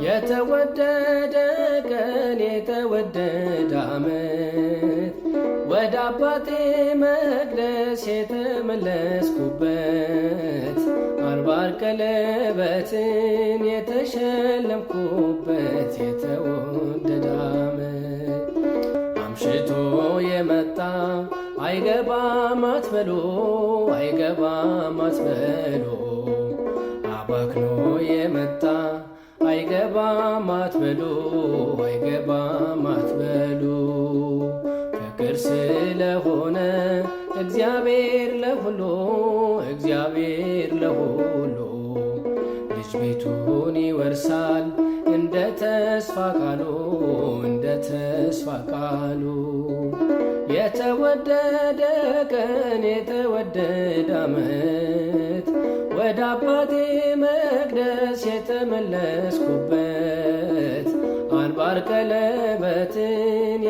የተወደደ ቀን የተወደደ ዓመት ወደ አባቴ መቅደስ የተመለስኩበት አንባር ቀለበትን የተሸለምኩበት የተወደደ ዓመት አምሽቶ የመጣ አይገባም አትበሉ አይገባም አትበሉ አባክኖ የመጣ አይገባም አትበሉ አይገባም አትበሉ ፍቅር ስለሆነ እግዚአብሔር ለሁሉ እግዚአብሔር ለሁሉ ልጅ ቤቱን ይወርሳል እንደ ተስፋ ቃሉ እንደ ተስፋ ቃሉ የተወደደ ቀን የተወደደ ዓመት ወደ አባቴ መቅደስ የተመለስኩበት አንባር ቀለበትን